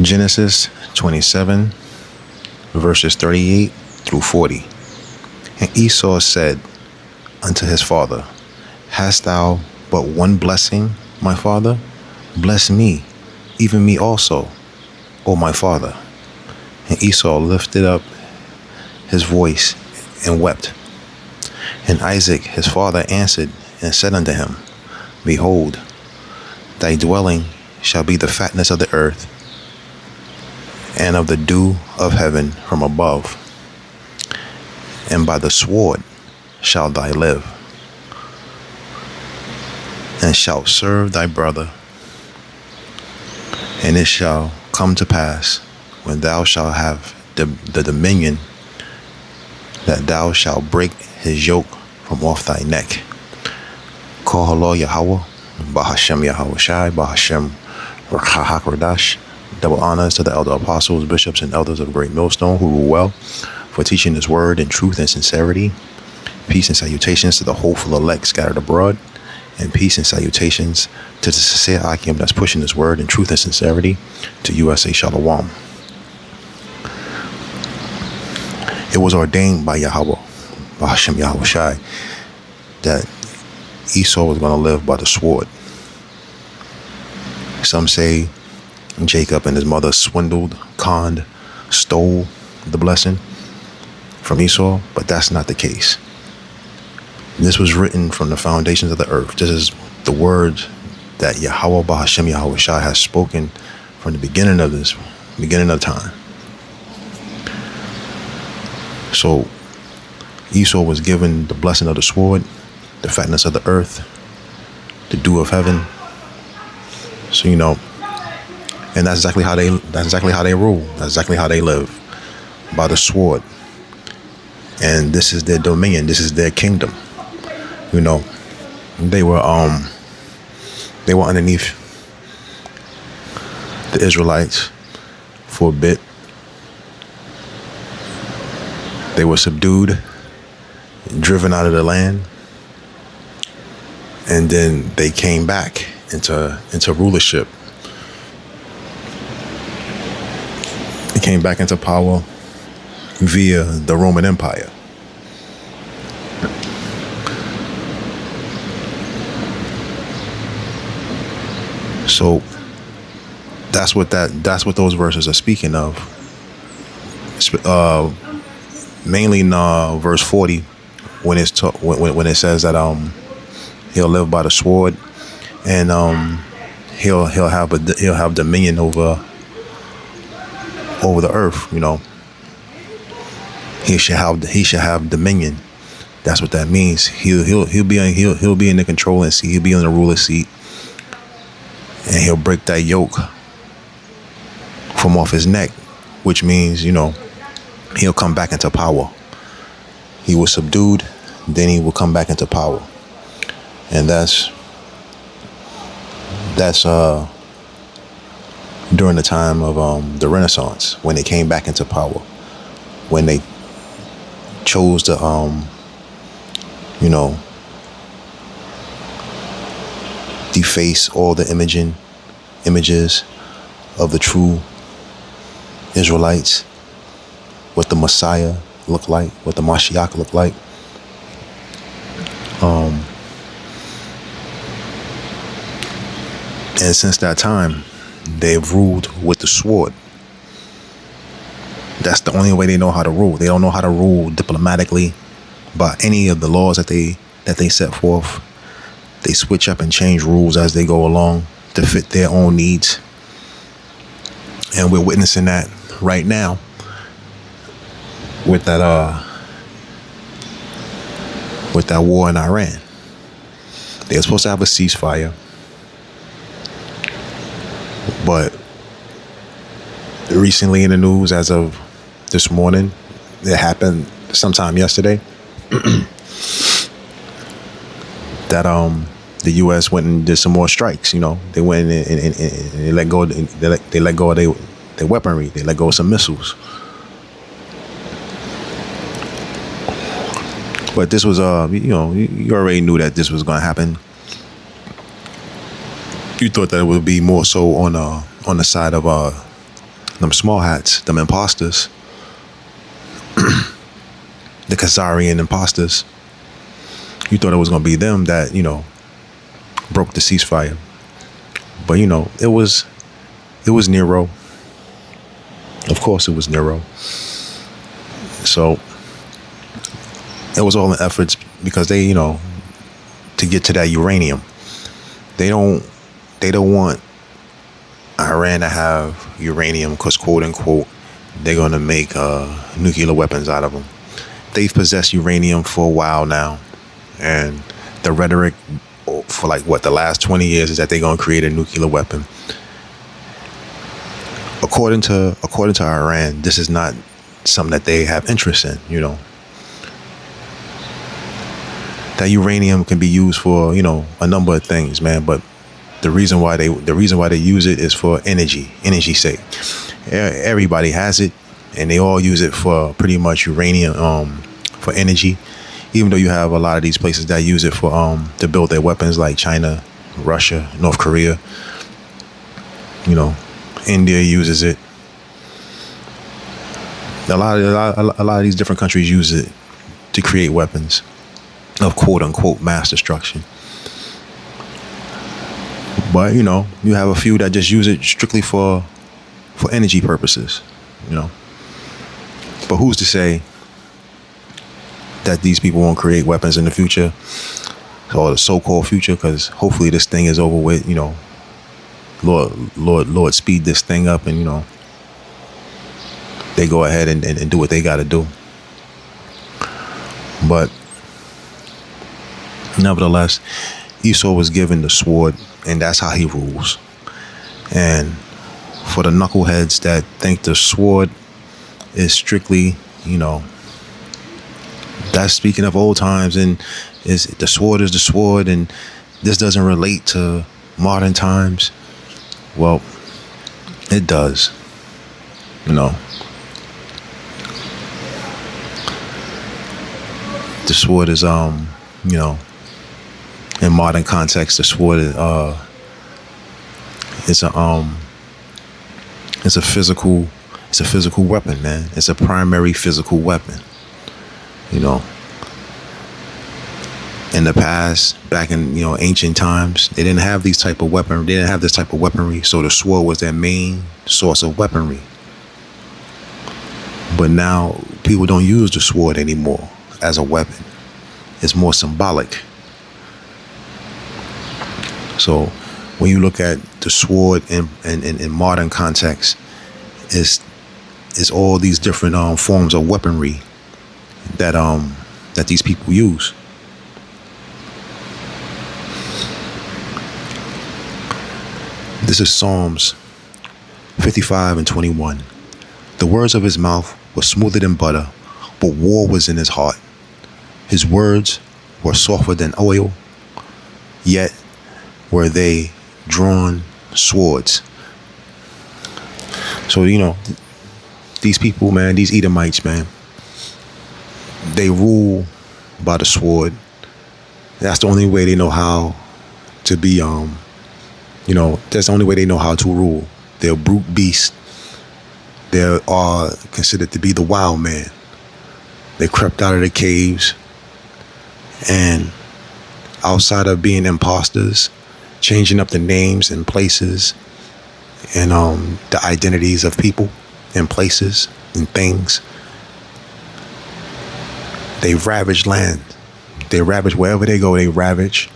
Genesis 27, verses 38 through 40. And Esau said unto his father, Hast thou but one blessing, my father? Bless me, even me also, O my father. And Esau lifted up his voice and wept. And Isaac his father answered and said unto him, Behold, thy dwelling shall be the fatness of the earth, and of the dew of heaven from above, and by the sword shalt thou live, and shalt serve thy brother. And it shall come to pass, when thou shalt have the dominion, that thou shalt break his yoke from off thy neck. Call Halal Yahweh, Bahashem Yahweh Shai, Bahashem Rakha HaKodesh. Double honors to the elder apostles, bishops, and elders of Great Millstone who rule well, for teaching his word in truth and sincerity. Peace and salutations to the hopeful elect scattered abroad, and peace and salutations to the sincere Akim that's pushing his word in truth and sincerity, to USA Shalom. It was ordained by Yahweh, by Hashem Yahweh Shai, that Esau was going to live by the sword. Some say Jacob and his mother swindled, conned, stole the blessing from Esau, but that's not the case. This was written from the foundations of the earth. This is the words that Yahweh Bahashem Yahweh Shai has spoken from the beginning of time. So Esau was given the blessing of the sword, the fatness of the earth, the dew of heaven. So and that's exactly how they rule. That's exactly how they live, by the sword. And this is their dominion. This is their kingdom. They were underneath the Israelites for a bit. They were subdued, driven out of the land, and then they came back into rulership. They came back into power via the Roman Empire. So that's what those verses are speaking of. Mainly in verse 40, when when it says that he'll live by the sword, and he'll have dominion over the earth. He should have dominion. That's what that means. He'll be in the controlling seat. He'll be in the ruler seat, and he'll break that yoke from off his neck, which means he'll come back into power. He was subdued, then he will come back into power, and that's during the time of the Renaissance, when they came back into power, when they chose to deface all the images of the true Israelites, what the Messiah looked like, what the Mashiach looked like. And since that time, they've ruled with the sword. That's the only way they know how to rule. They don't know how to rule diplomatically by any of the laws that they set forth. They switch up and change rules as they go along to fit their own needs. And we're witnessing that right now with that war in Iran. They were supposed to have a ceasefire, but recently in the news, as of this morning, it happened sometime yesterday, that the U.S. went and did some more strikes. They went and they let go. They let go of their weaponry. They let go of some missiles. But this was you already knew that this was going to happen. You thought that it would be more so on the side of Them small hats, them imposters, the Khazarian imposters. You thought it was gonna be them that, broke the ceasefire. But it was Nero. Of course it was Nero. So it was all in efforts because they, to get to that uranium. They don't want Iran to have uranium because, quote unquote, they're going to make nuclear weapons out of them. They've possessed uranium for a while now. And the rhetoric for the last 20 years is that they're going to create a nuclear weapon. According to Iran, this is not something that they have interest in, That uranium can be used for, a number of things, man. But the reason why they use it is for energy sake. Everybody has it, and they all use it for pretty much uranium for energy. Even though you have a lot of these places that use it for to build their weapons, like China, Russia, North Korea. India uses it. A lot of these different countries use it to create weapons of quote unquote mass destruction. But you have a few that just use it strictly for energy purposes. But who's to say that these people won't create weapons in the future, or the so-called future? Because hopefully this thing is over with. Lord, speed this thing up, and they go ahead and do what they got to do. But nevertheless, Esau was given the sword, and that's how he rules. And for the knuckleheads that think the sword is strictly, that's speaking of old times, and is the sword is the sword, and this doesn't relate to modern times. Well, it does. The sword is in modern context, the sword is it's a physical weapon, man. It's a primary physical weapon. In the past, back in ancient times, they didn't have these type of weapon. They didn't have this type of weaponry, so the sword was their main source of weaponry. But now people don't use the sword anymore as a weapon. It's more symbolic. So when you look at the sword in modern context, it's all these different forms of weaponry that these people use. This is Psalms 55:21. The words of his mouth were smoother than butter, but war was in his heart. His words were softer than oil, yet were they drawn swords. So, these people, man, these Edomites, man, they rule by the sword. That's the only way they know how to be, that's the only way they know how to rule. They're brute beasts. They are considered to be the wild man. They crept out of the caves, and outside of being imposters, changing up the names and places and the identities of people and places and things, they ravage land. They ravage wherever they go. They ravage.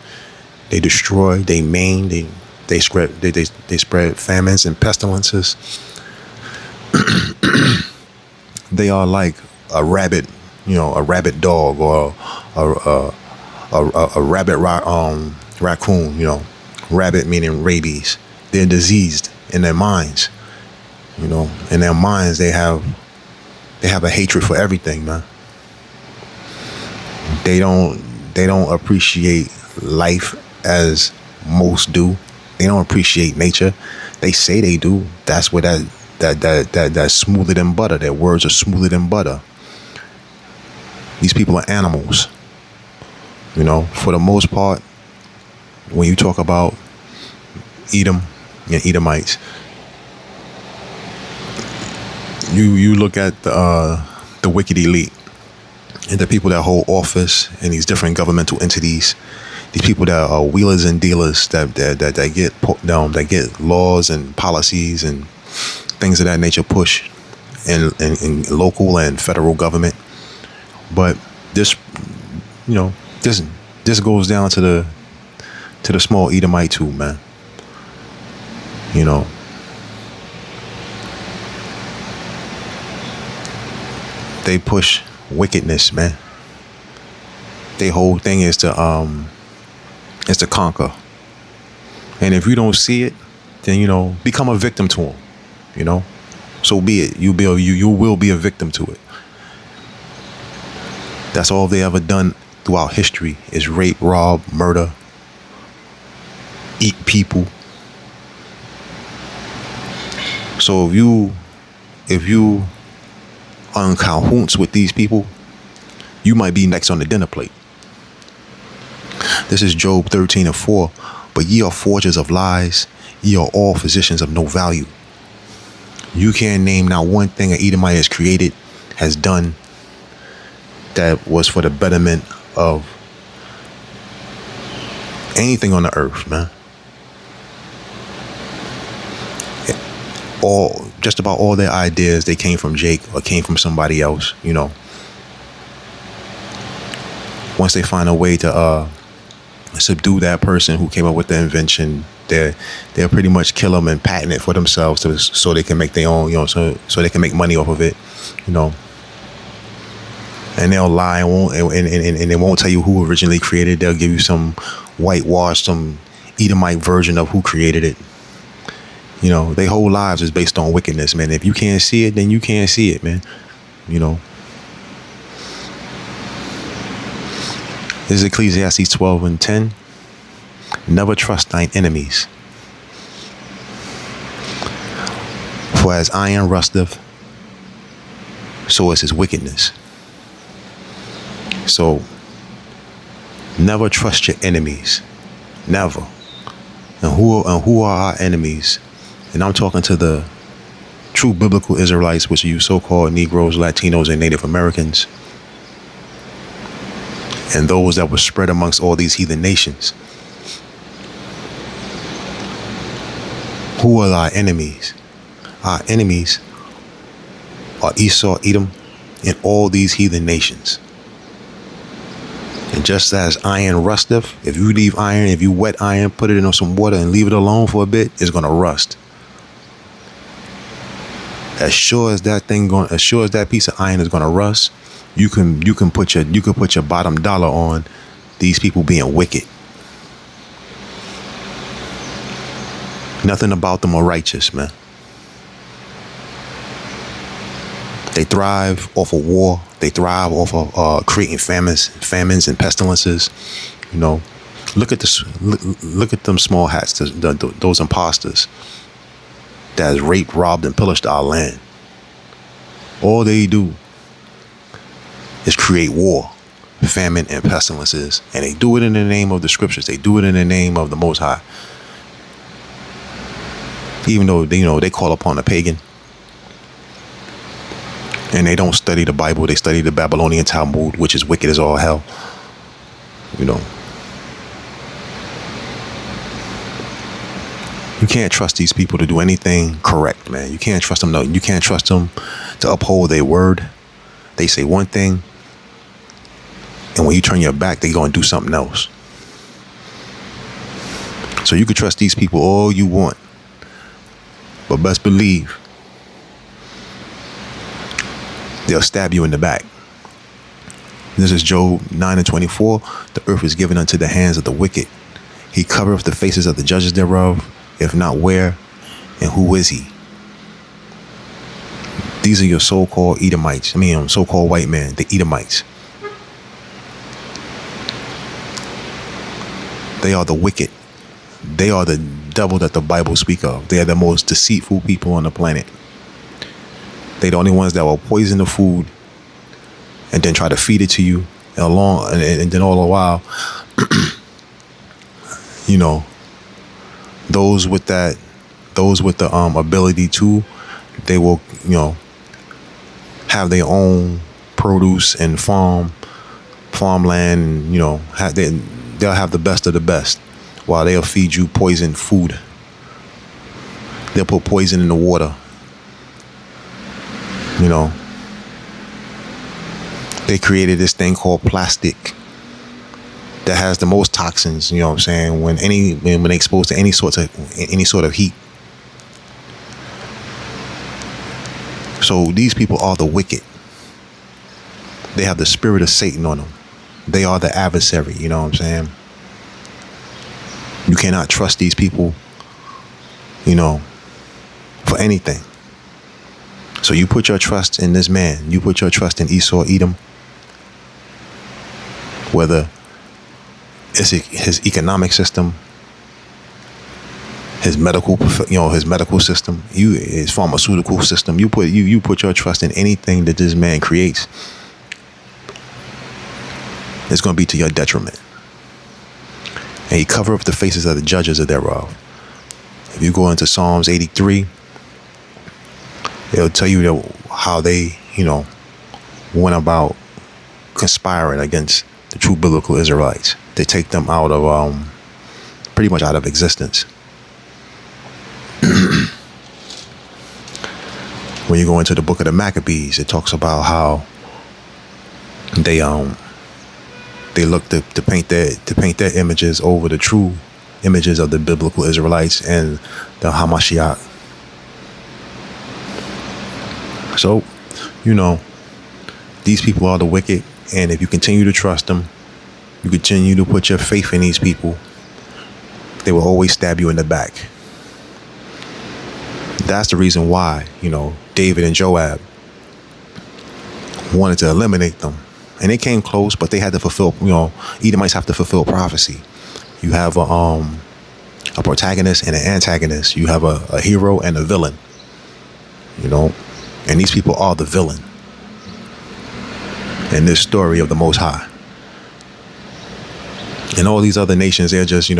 They destroy. They maim. They spread famines and pestilences. They are like a rabid dog, or a rabbit raccoon. Rabbit meaning rabies. They're diseased in their minds. In their minds they have a hatred for everything, man. They don't appreciate life as most do. They don't appreciate nature. They say they do. That's what that's smoother than butter. Their words are smoother than butter. These people are animals. For the most part, when you talk about Edom and Edomites, You look at the wicked elite and the people that hold office in these different governmental entities. These people that are wheelers and dealers that get laws and policies and things of that nature pushed in local and federal government. But this, this goes down to the small Edomite too, man. They push wickedness, man. Their whole thing is to conquer. And if you don't see it, then become a victim to them. So be it. You will be a victim to it. That's all they ever done throughout history is rape, rob, murder, eat people. So if you are in cahoots with these people, you might be next on the dinner plate. This is Job 13:4. But ye are forgers of lies, ye are all physicians of no value. You can't name not one thing an Edomite has done that was for the betterment of anything on the earth, man. Just about all their ideas, they came from Jake or came from somebody else, Once they find a way to subdue that person who came up with the invention, they'll pretty much kill them and patent it for themselves so they can make their own, so they can make money off of it, And they'll lie and they won't tell you who originally created it. They'll give you some whitewash, some Edomite version of who created it. Their whole lives is based on wickedness, man. If you can't see it, then you can't see it, man. This is Ecclesiastes 12:10. Never trust thine enemies. For as iron rusteth, so is his wickedness. So, never trust your enemies. Never. And who are our enemies? And I'm talking to the true biblical Israelites, which are you so-called Negroes, Latinos, and Native Americans. And those that were spread amongst all these heathen nations. Who are our enemies? Our enemies are Esau, Edom, and all these heathen nations. And just as iron rusteth, if you leave iron, if you wet iron, put it in some water and leave it alone for a bit, it's gonna rust. As sure as that piece of iron is gonna rust, you can put your bottom dollar on these people being wicked. Nothing about them are righteous, man. They thrive off of war. They thrive off of creating famines and pestilences. Look at this. Look at them small hats. Those imposters that has raped, robbed, and pillaged our land. All they do is create war, famine, and pestilences, and they do it in the name of the scriptures. They do it in the name of the Most High. Even though they call upon a pagan. And they don't study the Bible. They study the Babylonian Talmud, which is wicked as all hell. You can't trust these people to do anything correct, man. You can't trust them. No, you can't trust them to uphold their word. They say one thing, and when you turn your back, they're going to do something else. So you can trust these people all you want, but best believe they'll stab you in the back. This is Job 9:24. The earth is given unto the hands of the wicked. He covereth the faces of the judges thereof. If not, where and who is he? These are your so-called Edomites. So-called white men, the Edomites. They are the wicked. They are the devil that the Bible speak of. They are the most deceitful people on the planet. They're the only ones that will poison the food and then try to feed it to you and then all the while, those with the ability to, they will, have their own produce and farmland, and they'll have the best of the best, while they'll feed you poison food. They'll put poison in the water. They created this thing called plastic that has the most toxins, you know what I'm saying, when they're exposed to any sort of heat. So these people are the wicked. They have the spirit of Satan on them. They are the adversary, you know what I'm saying? You cannot trust these people, for anything. So you put your trust in this man. You put your trust in Esau, Edom. Whether it's his economic system, his medical system, his pharmaceutical system. You put your trust in anything that this man creates. It's going to be to your detriment. And he cover up the faces of the judges of thereof. If you go into Psalms 83, it'll tell you how they, went about conspiring against the true biblical Israelites. They take them out of, pretty much out of existence. When you go into the book of the Maccabees, it talks about how they look to paint their images over the true images of the biblical Israelites and the Hamashiach. So, these people are the wicked, and if you continue to trust them, you continue to put your faith in these people, they will always stab you in the back. That's the reason why, David and Joab wanted to eliminate them. And they came close, but they had to fulfill, Edomites have to fulfill prophecy. You have a protagonist and an antagonist. You have a hero and a villain, and these people are the villain in this story of the Most High. And all these other nations, they're just,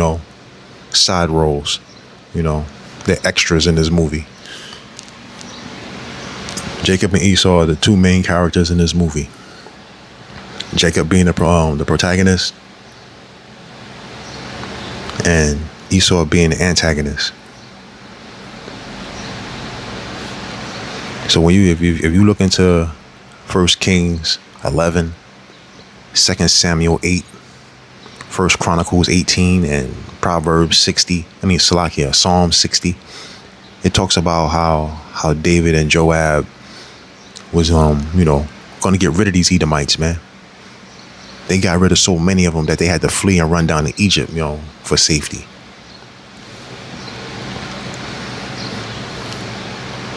side roles, they're extras in this movie. Jacob and Esau are the two main characters in this movie. Jacob being the protagonist, and Esau being the antagonist. So if you look into 1 Kings 11, 2 Samuel 8, 1 Chronicles 18, and Proverbs 60, Psalm 60, it talks about how David and Joab was going to get rid of these Edomites, man. They got rid of so many of them that they had to flee and run down to Egypt, for safety.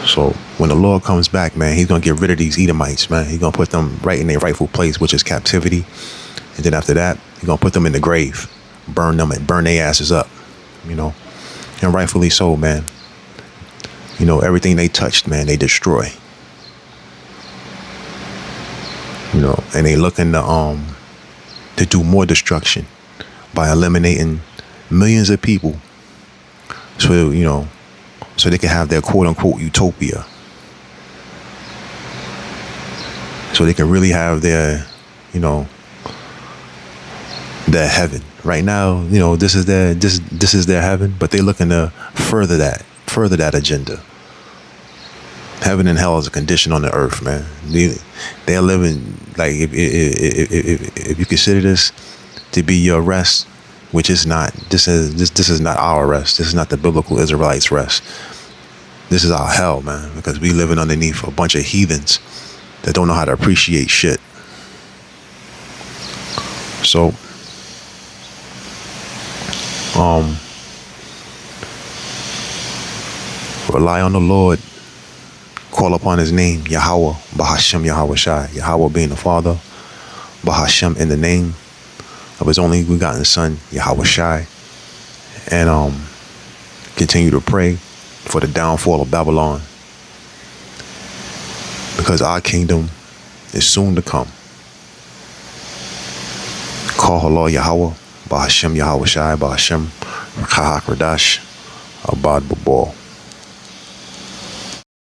So when the Lord comes back, man, he's going to get rid of these Edomites, man. He's going to put them right in their rightful place, which is captivity. And then after that, he's going to put them in the grave, burn them and burn their asses up, and rightfully so, man. Everything they touched, man, they destroy. And they looking to do more destruction by eliminating millions of people, so they can have their quote unquote utopia, so they can really have their heaven. Right now, this is their heaven, but they're looking to further that agenda. Heaven and hell is a condition on the earth, man. They're living like if you consider this to be your rest, which is not. This is not our rest. This is not the biblical Israelites' rest. This is our hell, man, because we living underneath a bunch of heathens that don't know how to appreciate shit. So, rely on the Lord. Call upon his name, Yahweh, Bahashem Yahweh Shai. Yahweh being the Father, Bahashem in the name of his only begotten Son, Yahweh Shai. And continue to pray for the downfall of Babylon, because our kingdom is soon to come. Call Allah Yahweh, Bahashem Yahweh Shai, Bahashem Rahak Radash, Abad Babal.